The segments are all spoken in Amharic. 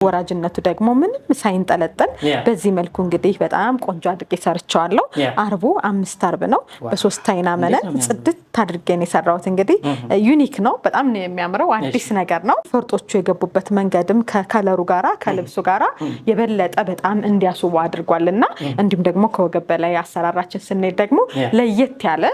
ወራጅነቱ ደግሞ ምንም ሳይንጠለጠል በዚህ መልኩ እንግዲህ በጣም ቆንጆ አድርጌ ሰርቻለሁ። አርቡ 5 አርብ ነው በ3 አይና መነን ጽድት አድርጌን የሰራሁት እንግዲህ ዩኒክ ነው። በጣም ነው የሚያምረው አዲስ ነገር ነው። ፈርጦቹ የገቡበት መንገድም ከከለሩ ጋራ ከልብሱ ጋራ የበለጠ በጣም እንዲያስቡ አድርጓልና እንዲሁም ደግሞ ከወገብ በላይ አሰራራችን ስንሄድ ደግሞ ለየት ያለ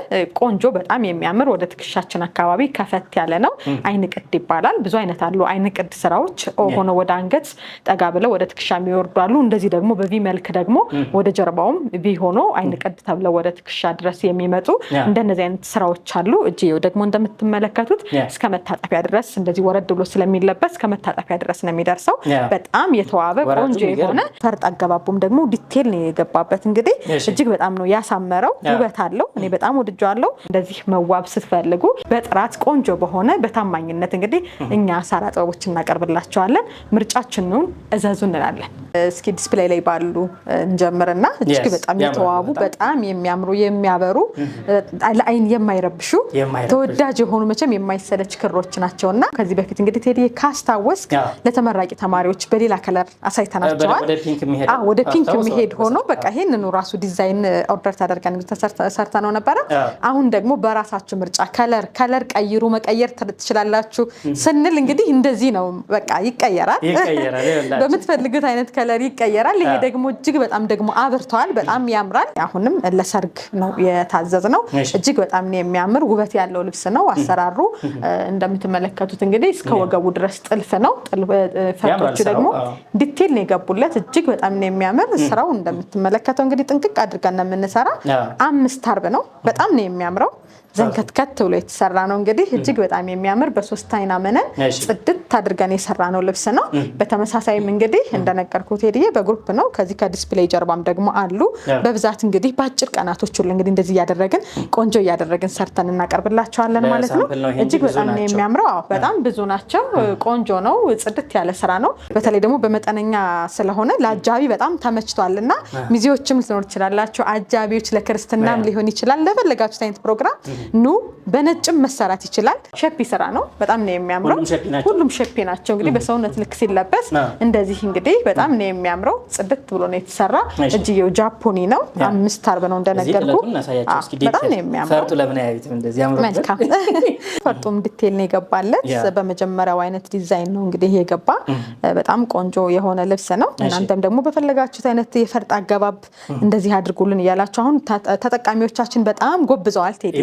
ቆንጆ በጣም የሚያምር ወደ ትከሻችን አካባቢ ከፈት ያለ ነው። አይን ቅድ ይባላል። ብዙ አይነት አሉ አይን ቅድ ስራዎች ሆኖ ወደ አንገት ጠጋ ብለው ወደ ትከሻ የሚወርዱ አሉ። እንደዚህ ደግሞ በቪ መልክ ደግሞ ወደ ጀርባውም ቪ ሆኖ አይን ቅድ ተብለው ወደ ትከሻ ድረስ የሚመጡ እንደነዚህ አይነት ስራዎች አሉ። እጂው ደግሞ እንደምትመለከቱት እስከ መታጠፊያ ድረስ እንደዚህ ወረድ ብሎ ስለሚለበስ ከመታጠፊያ ድረስ ነው የሚደርሰው። በጣም የተዋበ ቆንጆ የሆነ ፈርጥ አገባቡም ደግሞ ዲቴል ነው የገባበት። እንግዲህ እጅግ በጣም ነው ያሳመረው። ውበት አለው። እኔ በጣም ወድጃለሁ። እንደዚህ መዋብ ስትፈልጉ በጥራት ቆንጆ በሆነ በታማኝነት እንግዲህ እኛ ሳራ ጥበቦች እናቀርብላችኋለን። ምርጫችንን እዘዙ እንላለን። እስኪ ዲስፕሌይ ላይ ባሉ እንጀምርና እጅግ በጣም የተዋቡ በጣም የሚያምሩ የሚያበሩ ለአይን የማይረብሹ ተወዳጅ የሆኑ መቼም የማይሰለች ክሮች ናቸውና ከዚህ በፊት እንግዲህ ቴዲ ካስታወስክ ለተመራቂ ተማሪዎች በሌላ ከለር አሳይተናቸዋል። ወደ ፒንክ የሚሄድ ሆኖ በቃ ይሄንኑ ራሱ ዲዛይን ኦርደር ተደርገን ሰርተነው ነበረ። አሁን ደግሞ በራሳችሁ ምርጫ ከለር ቀይሩ መቀየር ትችላላችሁ ስንል እንግዲህ እንደዚህ ነው በቃ ይቀየራል። በምትፈልጉት አይነት ከለር ይቀየራል። ይሄ ደግሞ እጅግ በጣም ደግሞ አብርቷል። በጣም ያምራል። አሁንም ለሰርግ ነው የታዘዝነው። እጅግ በጣም ነው የሚያምር ውበት ያለው ልብስ ነው። አሰራሩ እንደምትመለከቱት እንግዲህ እስከ ወገቡ ድረስ ጥልፍ ነው። ፈርጦቹ ደግሞ ዲቴል ነው የገቡለት። እጅግ በጣም ነው የሚያምር ስራው። እንደምትመለከተው እንግዲህ ጥንቅቅ አድርገን ነው የምንሰራ። 5 አርብ ነው። በጣም ነው የሚያምረው። ዘንከትከት ብሎ የተሰራ ነው። እንግዲህ እጅግ በጣም የሚያምር በ3 አይና መነን ጽድት አድርገን የሰራ ነው ልብስ ነው። በተመሳሳይም እንግዲህ እንደነገርኩት ሄዲዬ በግሩፕ ነው። ከዚህ ከዲስፕሌይ ጀርባም ደግሞ አሉ። በብዛት እንግዲህ በአጭር ቀናቶች ሁሉ እንግዲህ እንደዚህ እያደረግን ቆንጆ እያደረግን ሰርተን እናቀርብላችኋለን ማለት ነው። እጅግ በጣም ነው የሚያምረው። በጣም ብዙ ናቸው። ቆንጆ ነው። ጽድት ያለ ስራ ነው። በተለይ ደግሞ በመጠነኛ ስለሆነ ለአጃቢ በጣም ተመችቷልና ሚዜዎችም ልትኖር ይችላላችሁ። አጃቢዎች ለክርስትናም ሊሆን ይችላል። ለፈለጋችሁት አይነት ፕሮግራም ኑ በነጭም መሰራት ይችላል። ሸፒ ስራ ነው። በጣም ነው የሚያምረው። ሁሉም ሸፒ ናቸው። እንግዲህ በሰውነት ልክ ሲለበስ እንደዚህ እንግዲህ በጣም ነው የሚያምረው። ጽድት ብሎ ነው የተሰራ። እጅየው ጃፖኒ ነው። 5 አርብ ነው እንደነገርኩ። በጣም ነው የሚያምረው። ፈርጡ ለምን ያዩት እንደዚህ ያምራል። መልካም ፈርጡም ዲቴል ነው የገባለት። በመጀመሪያው አይነት ዲዛይን ነው እንግዲህ የገባ። በጣም ቆንጆ የሆነ ልብስ ነው። እናንተም ደግሞ በፈለጋችሁት አይነት የፈርጥ አገባብ እንደዚህ አድርጉልን እያላችሁ አሁን ተጠቃሚዎቻችን በጣም ጎብዘዋል። ቴዲ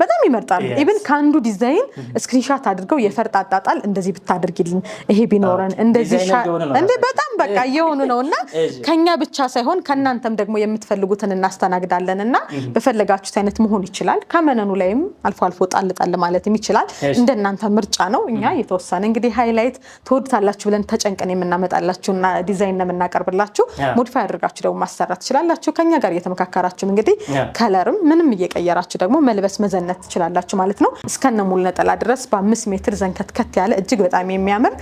በጣም ይመርጣሉ። ኢቭን ካንዱ ዲዛይን ስክሪንሾት አድርገው የፈርጥ አጣጣል እንደዚህ ብታደርግልን ይሄ ቢኖረን እንደዚህ እንደ በጣም በቃ የሆኑ ነውና ከኛ ብቻ ሳይሆን ከናንተም ደግሞ የምትፈልጉትን እናስተናግዳለንና በፈለጋችሁት አይነት መሆን ይችላል። ከመነኑ ላይም አልፎ አልፎ ጣል ማለትም ይችላል። እንደናንተ ምርጫ ነው። እኛ የተወሰነ እንግዲህ ሃይላይት ተወድታላችሁ ብለን ተጨንቀን የምናመጣላችሁና ዲዛይን እናቀርብላችሁ። ሞዲፋይ አድርጋችሁ ደግሞ ማሰራት ትችላላችሁ። ከኛ ጋር እየተመካከራችሁ እንግዲህ ከለርም ምንም እየቀየራችሁ ደግሞ መልበስ መዘነት ትችላላችሁ ማለት ነው። እስከነ ሙሉ ነጠላ ድረስ በ5 ሜትር ዘንከትከት ያለ እጅግ በጣም የሚያምር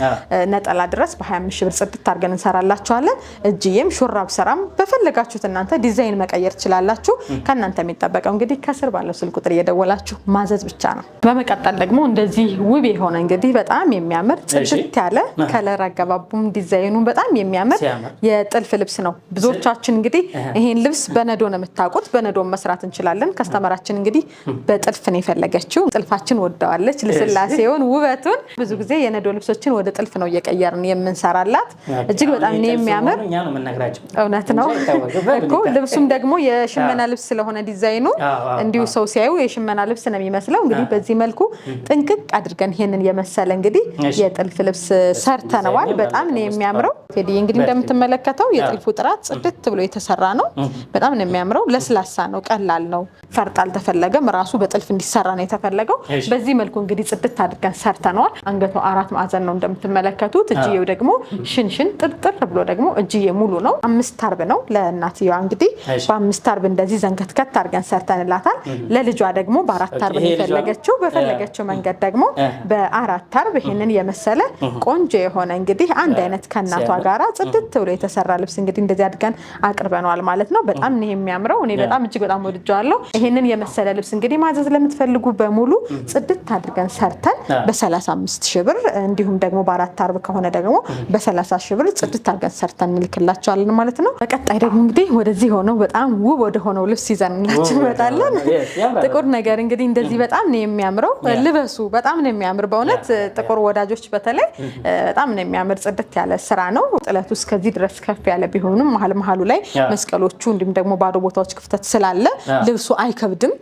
ነጠላ ድረስ በ25 ሺህ ብር ጽድት አድርገን እንሰራላችኋለን። እጅዬም ሹራብ ሰራም በፈለጋችሁት እናንተ ዲዛይን መቀየር ትችላላችሁ። ከናንተ የሚጠበቀው እንግዲህ ከስር ባለው ስልክ ቁጥር እየደወላችሁ ማዘዝ ብቻ ነው። በመቀጠል ደግሞ እንደዚህ ውብ የሆነ እንግዲህ በጣም የሚያምር ጽድት ያለ ከለር አገባቡም ዲዛይኑ በጣም የሚያምር የጥልፍ ልብስ ነው። ብዙዎቻችን እንግዲህ ይሄን ልብስ በነዶ ነው የምታውቁት። በነዶ መስራት እንችላለን። ከስተመራችን እንግዲህ በጥልፍ ነው የፈለገችው። ጥልፋችን ወደዋለች። ለስላሴውን ውበቱን ብዙ ጊዜ የነዶ ልብሶችን ወደ ጥልፍ ነው እየቀየርን የምንሰራላት። እጅግ በጣም ነው የሚያምር። እውነት ነው እኮ ልብሱም ደግሞ የሽመና ልብስ ስለሆነ ዲዛይኑ እንዲሁ ሰው ሲያዩ የሽመና ልብስ ነው የሚመስለው። እንግዲህ በዚህ መልኩ ጥንቅቅ አድርገን ይሄንን የመሰለ እንግዲህ የጥልፍ ልብስ ሰርተነዋል። በጣም ነው የሚያምረው። ቴዲ እንግዲህ እንደምትመለከተው የጥልፉ ጥራት ጽድት ብሎ የተሰራ ነው። በጣም ነው የሚያምረው። ለስላሳ ነው፣ ቀላል ነው። ፈርጥ አልተፈለገም። ራሱ በጥልፍ እንዲሰራ ነው የተፈለገው። በዚህ መልኩ እንግዲህ ጽድት አድርገን ሰርተነዋል። አንገቱ 4 ማዕዘን ነው እንደምትመለከቱት። እጅዬው ደግሞ ሽንሽን ጥርጥር ብሎ ደግሞ እጅዬ ሙሉ ነው። 5 አርብ ነው ለእናትየዋ እንግዲህ በ5 አርብ እንደዚህ ዘንከትከት አድርገን ሰርተንላታል። ለልጇ ደግሞ በ4 አርብ ነው የፈለገችው። በፈለገችው መንገድ ደግሞ በ4 አርብ ይሄንን የመሰለ ቆንጆ የሆነ እንግዲህ አንድ አይነት ከእናቷ ጋራ ጽድት ብሎ የተሰራ ልብስ እንግዲህ እንደዚህ አድርገን አቅርበነዋል ማለት ነው። በጣም ነው የሚያምረው። እኔ በጣም እጅግ በጣም ወድጄዋለሁ። ይሄንን የመሰለ ልብስ እንግዲህ ማዘዝ ለምትፈልጉ በሙሉ ጽድት አድርገን ሰርተን በ35 ሺህ ብር እንዲሁም ደግሞ በ4 አርብ ከሆነ ደግሞ በ30 ሺህ ብር ጽድት አድርገን ሰርተን እንልክላቸዋለን ማለት ነው። በቀጣይ ደግሞ እንግዲህ ወደዚህ ሆነው በጣም ውብ ወደ ሆነው ልብስ ይዘንላችሁ እንመጣለን። ጥቁር ነገር እንግዲህ እንደዚህ በጣም ነው የሚያምረው። ልበሱ በጣም ነው የሚያምር በእውነት ጥቁር ወዳጆች በተለይ በጣም ነው የሚያምር ጽድት ያለ ስራ ነው። ጥለቱ እስከዚህ ድረስ ከፍ ያለ ቢሆንም መሀሉ ላይ መስቀሎቹ እንዲሁም ደግሞ ባዶ ቦታዎች ክፍተት ስላለ ልብሱ አይከብድም።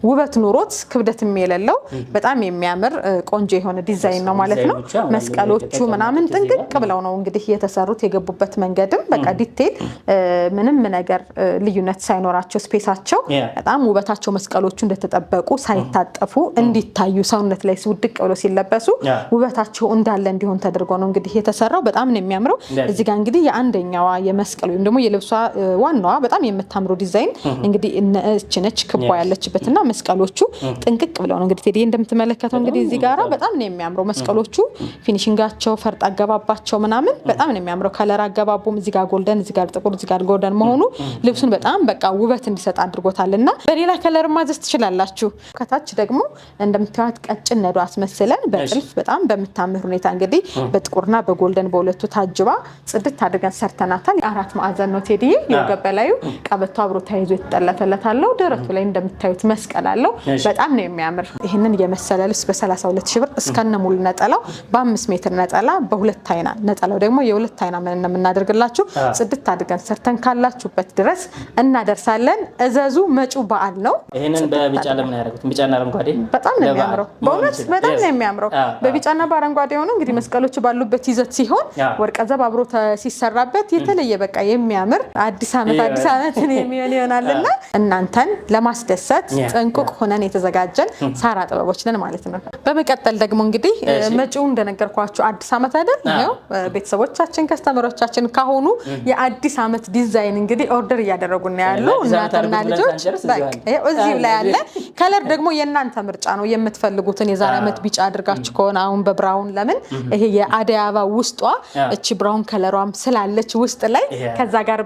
ውበት ኑሮት ክብደትም የሌለው በጣም የሚያምር ቆንጆ የሆነ ዲዛይን ነው ማለት ነው። መስቀሎቹ ምናምን ጥንቅቅ ብለው ነው እንግዲህ የተሰሩት። የገቡበት መንገድም በቃ ዲቴል ምንም ነገር ልዩነት ሳይኖራቸው ስፔሳቸው በጣም ውበታቸው መስቀሎቹ እንደተጠበቁ ሳይታጠፉ እንዲታዩ ሰውነት ላይ ውድቅ ብለው ሲለበሱ ውበታቸው እንዳለ እንዲሆን ተደርጎ ነው እንግዲህ የተሰራው። በጣም ነው የሚያምረው። እዚህ ጋር እንግዲህ የአንደኛዋ የመስቀል ወይም ደግሞ የልብሷ ዋናዋ በጣም የምታምረው ዲዛይን እንግዲህ እቺ ነች ክቧ ያለችበትና መስቀሎቹ ጥንቅቅ ብለው ነው እንግዲህ ቴዲ እንደምትመለከተው እንግዲህ እዚህ ጋራ በጣም ነው የሚያምረው። መስቀሎቹ ፊኒሺንጋቸው ፈርጥ አገባባቸው ምናምን በጣም ነው የሚያምረው። ከለር አገባቡም እዚህ ጋር ጎልደን እዚህ ጋር ጥቁር እዚህ ጋር ጎልደን መሆኑ ልብሱን በጣም በቃ ውበት እንዲሰጥ አድርጎታልና በሌላ ከለር ማዘዝ ትችላላችሁ። ከታች ደግሞ እንደምታዩት ቀጭን ነዶ አስመስለን በጥልፍ በጣም በመታመር ሁኔታ እንግዲህ በጥቁርና በጎልደን በሁለቱ ታጅባ ጽድት አድርገን ሰርተናታል። አራት ማዕዘን ነው ቴዲ። የወገብ በላዩ ቀበቶ አብሮ ተያይዞ የተጠለፈለታለው። ደረቱ ላይ እንደምታዩት መስቀል አለው። በጣም ነው የሚያምር። ይሄንን የመሰለ ልብስ በ32 ሺህ ብር እስከነ ሙሉ ነጠላው በ5 ሜትር ነጠላ በሁለት አይና ነጠላው ደግሞ የሁለት አይና ምን እናደርግላችሁ ጽድት አድርገን ሰርተን ካላችሁበት ድረስ እናደርሳለን። እዘዙ። መጪው በዓል ነው። ይሄንን በቢጫ ለምን ያደርጉት? ቢጫና አረንጓዴ በጣም ነው የሚያምረው። በእውነት በጣም ነው የሚያምረው። በቢጫና በአረንጓዴ ሆኖ እንግዲህ መስቀሎቹ ባሉበት ይዘት ሲሆን ወርቀ ዘብ አብሮ ሲሰራበት የተለየ በቃ የሚያምር አዲስ ዓመት የሚሆን ይሆናልና እናንተን ለማስደሰት ጥንቁቅ ሆነን የተዘጋጀን ሳራ ጥበቦች ነን ማለት ነው። በመቀጠል ደግሞ እንግዲህ መጪው እንደነገርኳችሁ አዲስ ዓመት አይደል? ነው ቤተሰቦቻችን ከስተመሮቻችን ካሁኑ የአዲስ ዓመት ዲዛይን እንግዲህ ኦርደር እያደረጉ ነው ያሉ እናትና ልጆች። በቃ እዚህ ላይ ያለ ከለር ደግሞ የእናንተ ምርጫ ነው። የምትፈልጉትን የዛሬ ዓመት ቢጫ አድርጋችሁ ከሆነ አሁን በብራውን ለምን ይሄ የአደይ አበባ ውስጧ እቺ ብራውን ከለሯም ስላለች ውስጥ ላይ ከዛ ጋር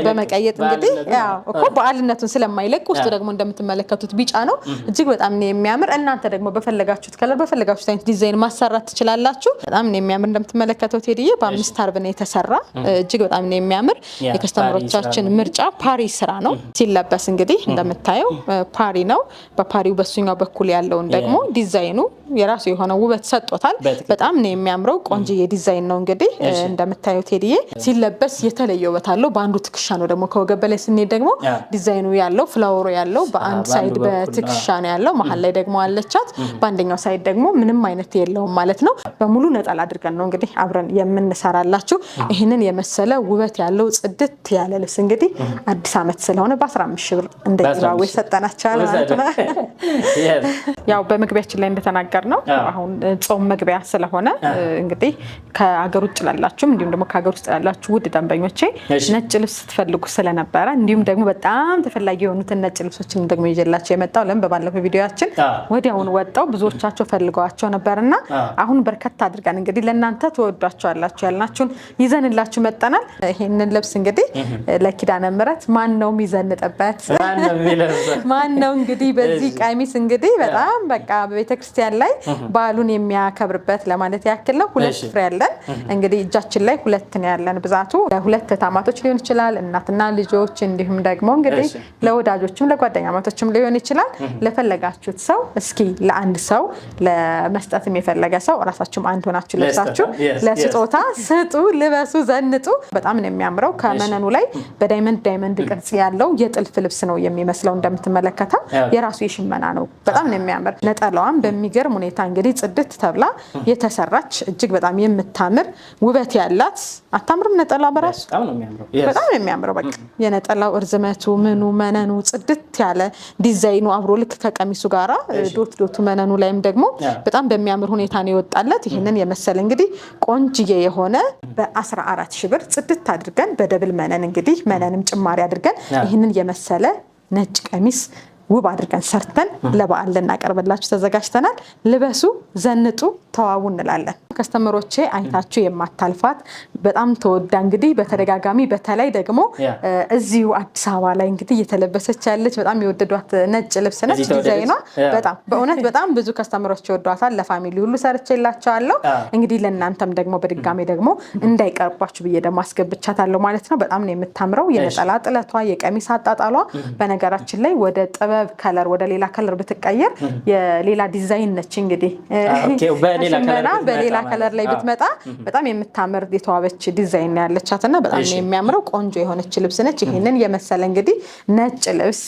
በመቀየጥ እንግዲህ ያው እኮ በዓልነቱን ስለማይለቅ ውስጡ ደግሞ እንደምትመለከቱት ቢጫ ነው። እጅግ በጣም ነው የሚያምር። እናንተ ደግሞ በፈለጋችሁት ከለር በፈለጋችሁት አይነት ዲዛይን ማሰራት ትችላላችሁ። በጣም ነው የሚያምር። እንደምትመለከቱት ቴዲዬ በ5 አርብ ነው የተሰራ። እጅግ በጣም ነው የሚያምር። የከስተመሮቻችን ምርጫ ፓሪ ስራ ነው። ሲለበስ እንግዲህ እንደምታየው ፓሪ ነው። በፓሪው በሱኛው በኩል ያለውን ደግሞ ዲዛይኑ የራሱ የሆነ ውበት ሰጥቶታል። በጣም ነው የሚያምረው። ቆንጆዬ ዲዛይን ነው እንግዲህ እንደምታየው ቴዲዬ። ሲለበስ የተለየ ውበት አለው። በአንዱ ትክሻ ነው ደግሞ ከወገብ በላይ ስንሄድ ደግሞ ዲዛይኑ ያለው ፍላወሩ ያለው በአንድ ሳይድ በትክሻ ነው ያለው። መሀል ላይ ደግሞ አለቻት። በአንደኛው ሳይድ ደግሞ ምንም አይነት የለውም ማለት ነው። በሙሉ ነጠላ አድርገን ነው እንግዲህ አብረን የምንሰራላችሁ። ይህንን የመሰለ ውበት ያለው ጽድት ያለ ልብስ እንግዲህ አዲስ ዓመት ስለሆነ በ15 ሺህ ብር እንደዚያው ሰጠናችኋል ማለት ነው። ያው በመግቢያችን ላይ እንደተናገር ነው አሁን ጾም መግቢያ ስለሆነ እንግዲህ ከሀገር ውጭ ላላችሁም እንዲሁም ደግሞ ከሀገር ውስጥ ላላችሁ ውድ ደንበኞቼ ነጭ ልብስ ትፈልጉ ስለነበረ እንዲሁም ደግሞ በጣም ተፈላጊ የሆኑትን ነጭ ልብሶችን ደግሞ ይዤላችሁ የመጣው ለምን በባለፈው ቪዲዮአችን ወዲያውኑ ወጣው ብዙዎቻችሁ ፈልገዋቸው ነበርና አሁን በርከት አድርገን እንግዲህ ለእናንተ ተወዷቸዋላችሁ ያልናችሁን ይዘንላችሁ መጣናል። ይሄንን ልብስ እንግዲህ ለኪዳነ ምሕረት ማን ነው የሚዘንጥበት? ማን ነው እንግዲህ በዚህ ቀሚስ እንግዲህ በጣም በቃ በቤተክርስቲያን ላይ በዓሉን የሚያከብርበት ለማለት ያክል ነው። 2 ፍሬ ያለን እንግዲህ እጃችን ላይ 2 ነው ያለን። ብዛቱ ለ2 ታማቶች ሊሆን ይችላል፣ እናትና ልጆች እንዲሁም ደግሞ እንግዲህ ለወዳጆችም ለጓደኛማቶችም ሊሆን ይችላል። ለፈለጋችሁት ሰው እስኪ ለአንድ ሰው ለመስጠትም የፈለገ ሰው ራሳችሁም አንድ ሆናችሁ ለብሳችሁ ለስጦታ ስጡ፣ ልበሱ፣ ዘንጡ። በጣም ነው የሚያምረው። ከመነኑ ላይ በዳይመንድ ቅርጽ ያለው የጥልፍ ልብስ ነው የሚመስለው። እንደምትመለከተው የራሱ የሽመና ነው። በጣም ነው የሚያምር። ነጠላዋን በሚገርም ሁኔታ እንግዲህ ጽድት ተብላ የተሰራች እጅግ በጣም የምታምር ውበት ያላት አታምርም? ነጠላ በራሱ በጣም ነው የሚያምረው። በቃ የነጠላው እርዝመቱ ምኑ መነኑ ጽድት ያለ ዲዛይኑ አብሮ ልክ ከቀሚሱ ጋራ ዶቱ መነኑ ላይም ደግሞ በጣም በሚያምር ሁኔታ ነው የወጣለት። ይሄንን የመሰለ እንግዲህ ቆንጅዬ የሆነ በ14 ሺህ ብር ጽድት አድርገን በደብል መነን እንግዲህ መነንም ጭማሪ አድርገን ይሄንን የመሰለ ነጭ ቀሚስ ውብ አድርገን ሰርተን ለበዓል ልናቀርብላችሁ ተዘጋጅተናል። ልበሱ፣ ዘንጡ፣ ተዋቡ እንላለን። ከስተመሮቼ አይታችሁ የማታልፋት በጣም ተወዳ እንግዲህ በተደጋጋሚ በተለይ ደግሞ እዚሁ አዲስ አበባ ላይ እንግዲህ እየተለበሰች ያለች በጣም የወደዷት ነጭ ልብስ ነች። ዲዛይኗ በጣም በእውነት በጣም ብዙ ከስተመሮች ይወዷታል። ለፋሚሊ ሁሉ ሰርቼላቸዋለሁ። እንግዲህ ለእናንተም ደግሞ በድጋሚ ደግሞ እንዳይቀርባችሁ ብዬ ደግሞ አስገብቻታለሁ ማለት ነው። በጣም ነው የምታምረው። የነጠላ ጥለቷ፣ የቀሚስ አጣጣሏ በነገራችን ላይ ወደ ጥበብ ከለር ወደ ሌላ ከለር ብትቀየር የሌላ ዲዛይን ነች። እንግዲህ በሌላ ከለር ላይ ብትመጣ በጣም የምታምር የተዋበች ዲዛይን ያለቻትና በጣም የሚያምረው ቆንጆ የሆነች ልብስ ነች። ይሄንን የመሰለ እንግዲህ ነጭ ልብስ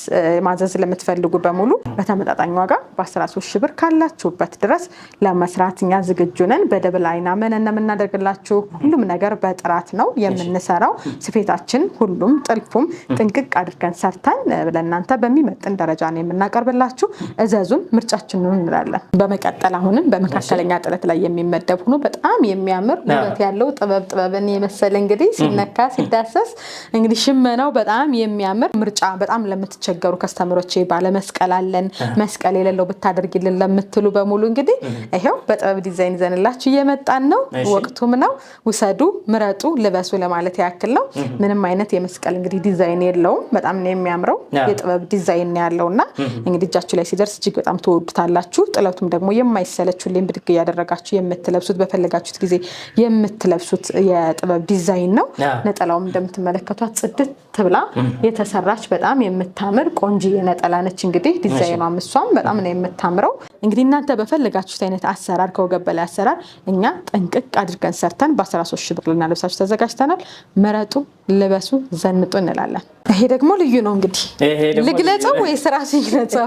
ማዘዝ ለምትፈልጉ በሙሉ በተመጣጣኝ ዋጋ በ13 ሺህ ብር ካላችሁበት ድረስ ለመስራት እኛ ዝግጁ ነን። በደብል አይና መነን የምናደርግላችሁ ሁሉም ነገር በጥራት ነው የምንሰራው። ስፌታችን ሁሉም ጥልፉም ጥንቅቅ አድርገን ሰርተን ለእናንተ በሚመጥን ደረጃ ነው የምናቀርብላችሁ። እዘዙን፣ ምርጫችንን እንላለን። በመቀጠል አሁንም በመካከለኛ ጥለት ላይ የሚመደብ ሆኖ በጣም የሚያምር ውበት ያለው ጥበብን የመሰለ እንግዲህ ሲነካ ሲዳሰስ እንግዲህ ሽመናው በጣም የሚያምር ምርጫ በጣም ለምትቸገሩ ከስተመሮቼ ባለመስቀል አለን መስቀል የሌለው ብታደርግልን ለምትሉ በሙሉ እንግዲህ ይሄው በጥበብ ዲዛይን ይዘንላችሁ እየመጣን ነው። ወቅቱም ነው። ውሰዱ፣ ምረጡ፣ ልበሱ ለማለት ያክል ነው። ምንም አይነት የመስቀል እንግዲህ ዲዛይን የለውም። በጣም ነው የሚያምረው የጥበብ ዲዛይን ያለውና እንግዲህ እጃችሁ ላይ ሲደርስ እጅግ በጣም ትወዱታላችሁ። ጥለቱም ደግሞ የማይሰለችሁልኝ ብድግ እያደረጋችሁ የምትለብሱት በፈለጋችሁት ጊዜ የምትለብሱት የጥበብ ዲዛይን ነው። ነጠላውም እንደምትመለከቷት ጽድት ብላ የተሰራች በጣም የምታምር ቆንጆ ነጠላ ነች። እንግዲህ ዲዛይኗም እሷም በጣም ነው የምታምረው። እንግዲህ እናንተ በፈለጋችሁት አይነት አሰራር ከወገብ በላይ አሰራር እኛ ጠንቅቅ አድርገን ሰርተን በ13 ሺህ ብር ልናለብሳችሁ ተዘጋጅተናል። መረጡ፣ ልበሱ፣ ዘንጡ እንላለን። ይሄ ደግሞ ልዩ ነው። እንግዲህ ልግለጸው ወይስ ራሱ ይግለጸው?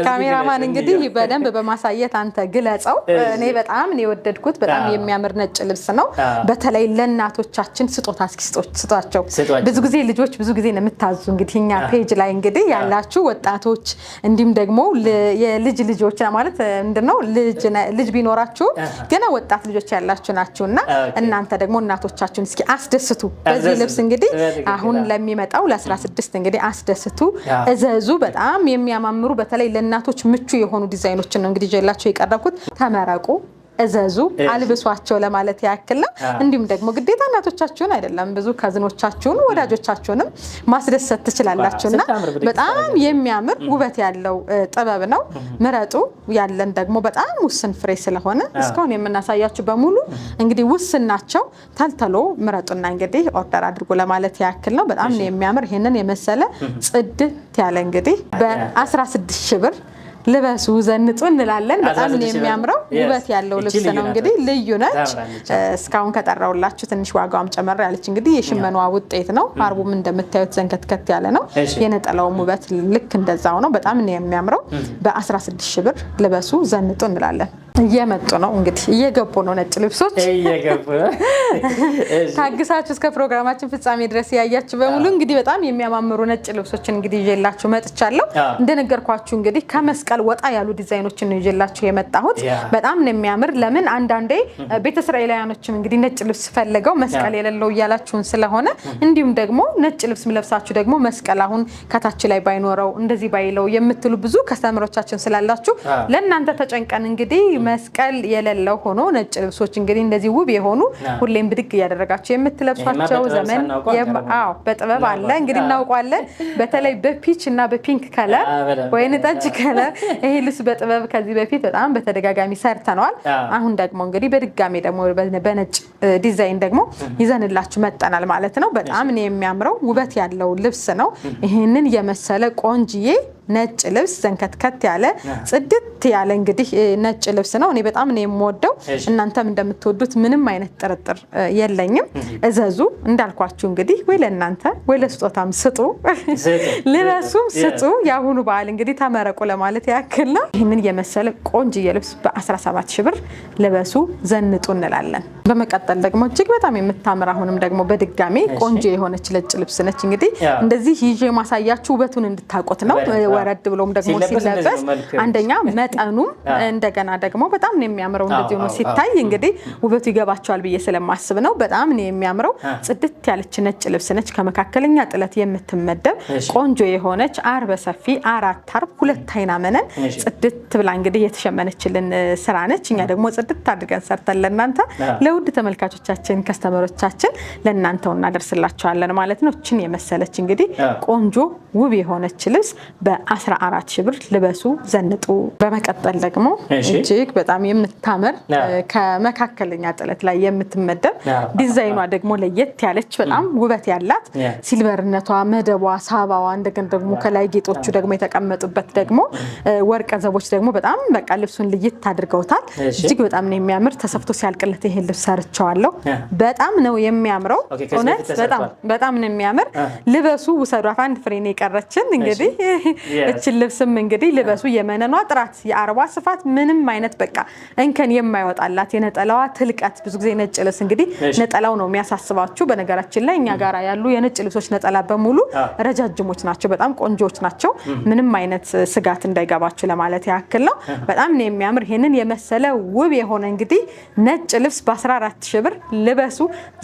ካሜራማን እንግዲህ በደንብ በማሳየት አንተ ግለጸው። እኔ በጣም ነው የወደድኩት። በጣም የሚያምር ነጭ ልብስ ነው። በተለይ ለእናቶቻችን ስጦታ እስኪ ስጧቸው። ብዙ ጊዜ ልጆች ብዙ ጊዜ ነው የምታዙ። እንግዲህ እኛ ፔጅ ላይ እንግዲህ ያላችሁ ወጣቶች እንዲሁም ደግሞ የልጅ ልጆች ማለት ምንድነው ልጅ ቢኖራችሁ ገና ወጣት ልጆች ያላችሁ ናችሁና እናንተ ደግሞ እናቶቻችሁን እስኪ አስደስቱ በዚህ ልብስ። እንግዲህ አሁን ለሚመጣው ለ16 እንግዲህ አስደስቱ፣ እዘዙ። በጣም የሚያማምሩ በተለይ ለእናቶች ምቹ የሆኑ ዲዛይኖችን ነው እንግዲህ ይዤላችሁ የቀረብኩት። ተመረቁ፣ እዘዙ፣ አልብሷቸው ለማለት ያክል ነው። እንዲሁም ደግሞ ግዴታ እናቶቻችሁን አይደለም ብዙ ከዝኖቻችሁን ወዳጆቻችሁንም ማስደሰት ትችላላችሁና በጣም የሚያምር ውበት ያለው ጥበብ ነው። ምረጡ። ያለን ደግሞ በጣም ውስን ፍሬ ስለሆነ እስካሁን የምናሳያችሁ በሙሉ እንግዲህ ውስን ናቸው። ተልተሎ ምረጡና እንግዲህ ኦርደር አድርጉ ለማለት ያክል ነው። በጣም ነው የሚያምር። ይሄንን የመሰለ ጽድት ያለ እንግዲህ በ16 ሺህ ብር ልበሱ፣ ዘንጡ እንላለን። በጣም ነው የሚያምረው ውበት ያለው ልብስ ነው። እንግዲህ ልዩ ነች። እስካሁን ከጠራውላችሁ ትንሽ ዋጋውም ጨመር ያለች እንግዲህ የሽመናዋ ውጤት ነው። አርቡም እንደምታዩት ዘንከትከት ያለ ነው። የነጠላውም ውበት ልክ እንደዛው ነው። በጣም ነው የሚያምረው። በ16 ሺህ ብር ልበሱ፣ ዘንጡ እንላለን። እየመጡ ነው እንግዲህ እየገቡ ነው ነጭ ልብሶች እየገቡ ነው። ታግሳችሁ እስከ ፕሮግራማችን ፍጻሜ ድረስ ያያችሁ በሙሉ እንግዲህ በጣም የሚያማምሩ ነጭ ልብሶችን እንግዲህ ይዤላችሁ መጥቻለሁ። እንደነገርኳችሁ እንግዲህ ከመስቀል ወጣ ያሉ ዲዛይኖችን ነው ይዤላችሁ የመጣሁት። በጣም ነው የሚያምር። ለምን አንዳንዴ ቤተ እስራኤላውያኖችም እንግዲህ ነጭ ልብስ ፈልገው መስቀል የሌለው እያላችሁን ስለሆነ እንዲሁም ደግሞ ነጭ ልብስ ለብሳችሁ ደግሞ መስቀል አሁን ከታች ላይ ባይኖረው እንደዚህ ባይለው የምትሉ ብዙ ከስተመሮቻችን ስላላችሁ ለእናንተ ተጨንቀን እንግዲህ መስቀል የሌለው ሆኖ ነጭ ልብሶች እንግዲህ እንደዚህ ውብ የሆኑ ሁሌም ብድግ እያደረጋችሁ የምትለብሷቸው ዘመን በጥበብ አለ እንግዲህ እናውቀዋለን። በተለይ በፒች እና በፒንክ ከለር ወይን ጠጅ ከለር ይሄ ልብስ በጥበብ ከዚህ በፊት በጣም በተደጋጋሚ ሰርተናል። አሁን ደግሞ እንግዲህ በድጋሚ ደግሞ በነጭ ዲዛይን ደግሞ ይዘንላችሁ መጣናል ማለት ነው። በጣም ነው የሚያምረው ውበት ያለው ልብስ ነው። ይሄንን የመሰለ ቆንጂዬ ነጭ ልብስ ዘንከትከት ያለ ጽድት ያለ እንግዲህ ነጭ ልብስ ነው። እኔ በጣም ነው የምወደው። እናንተም እንደምትወዱት ምንም አይነት ጥርጥር የለኝም። እዘዙ እንዳልኳችሁ እንግዲህ ወይ ለእናንተ ወይ ለስጦታም ስጡ፣ ልበሱም ስጡ። የአሁኑ በዓል እንግዲህ ተመረቁ ለማለት ያክል ነው። ይህንን የመሰለ ቆንጆዬ ልብስ በ17 ሺህ ብር ልበሱ፣ ዘንጡ እንላለን። በመቀጠል ደግሞ እጅግ በጣም የምታምር አሁንም ደግሞ በድጋሚ ቆንጆ የሆነች ነጭ ልብስ ነች። እንግዲህ እንደዚህ ይዤ ማሳያችሁ ውበቱን እንድታውቁት ነው። ወረድ ብሎም ደግሞ ሲለበስ አንደኛ መጠኑም እንደገና ደግሞ በጣም ነው የሚያምረው። እንደዚህ ሆኖ ሲታይ እንግዲህ ውበቱ ይገባቸዋል ብዬ ስለማስብ ነው። በጣም ነው የሚያምረው። ጽድት ያለች ነጭ ልብስ ነች። ከመካከለኛ ጥለት የምትመደብ ቆንጆ የሆነች አርበ ሰፊ 4 አርብ 2 አይና መነን ጽድት ብላ እንግዲህ የተሸመነችልን ስራ ነች። እኛ ደግሞ ጽድት አድርገን ሰርተን ለእናንተ ለውድ ተመልካቾቻችን ከስተመሮቻችን ለእናንተው እናደርስላችኋለን ማለት ነው። እችን የመሰለች እንግዲህ ቆንጆ ውብ የሆነች ልብስ በ14 ሺህ ብር ልበሱ ዘንጡ። በመቀጠል ደግሞ እጅግ በጣም የምታምር ከመካከለኛ ጥለት ላይ የምትመደብ ዲዛይኗ ደግሞ ለየት ያለች በጣም ውበት ያላት ሲልቨርነቷ መደቧ ሳባዋ እንደገና ደግሞ ከላይ ጌጦቹ ደግሞ የተቀመጡበት ደግሞ ወርቀ ዘቦች ደግሞ በጣም በቃ ልብሱን ልይት አድርገውታል። እጅግ በጣም ነው የሚያምር። ተሰፍቶ ሲያልቅለት ይሄን ልብስ ሰርቻለሁ። በጣም ነው የሚያምረው። እውነት በጣም ነው የሚያምር። ልበሱ ውሰዷት። አንድ ፍሬ ነው የቀረችን እንግዲህ እችን ልብስም እንግዲህ ልበሱ። የመነኗ ጥራት የአርቧ ስፋት ምንም አይነት በቃ እንከን የማይወጣላት የነጠላዋ ትልቀት። ብዙ ጊዜ ነጭ ልብስ እንግዲህ ነጠላው ነው የሚያሳስባችሁ። በነገራችን ላይ እኛ ጋራ ያሉ የነጭ ልብሶች ነጠላ በሙሉ ረጃጅሞች ናቸው፣ በጣም ቆንጆች ናቸው። ምንም አይነት ስጋት እንዳይገባችሁ ለማለት ያክል ነው። በጣም ነው የሚያምር። ይሄንን የመሰለ ውብ የሆነ እንግዲህ ነጭ ልብስ በ14 ሺህ ብር ልበሱ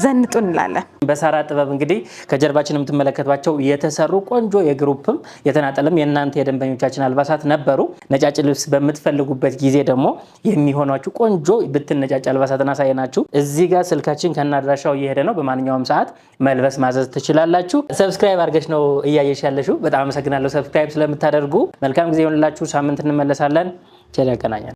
ዘንጡ እንላለን። በሳራ ጥበብ እንግዲህ ከጀርባችን የምትመለከቷቸው የተሰሩ ቆንጆ የግሩፕም የተናጠለም የእናንተ የደንበኞቻችን አልባሳት ነበሩ። ነጫጭ ልብስ በምትፈልጉበት ጊዜ ደግሞ የሚሆናችሁ ቆንጆ ብትን ነጫጭ አልባሳትን አሳየናችሁ። እዚህ ጋር ስልካችን ከናድራሻው እየሄደ ነው። በማንኛውም ሰዓት መልበስ ማዘዝ ትችላላችሁ። ሰብስክራይብ አድርገሽ ነው እያየሽ ያለሽው። በጣም አመሰግናለሁ ሰብስክራይብ ስለምታደርጉ። መልካም ጊዜ ይሁንላችሁ። ሳምንት እንመለሳለን። ቸር ያገናኛል።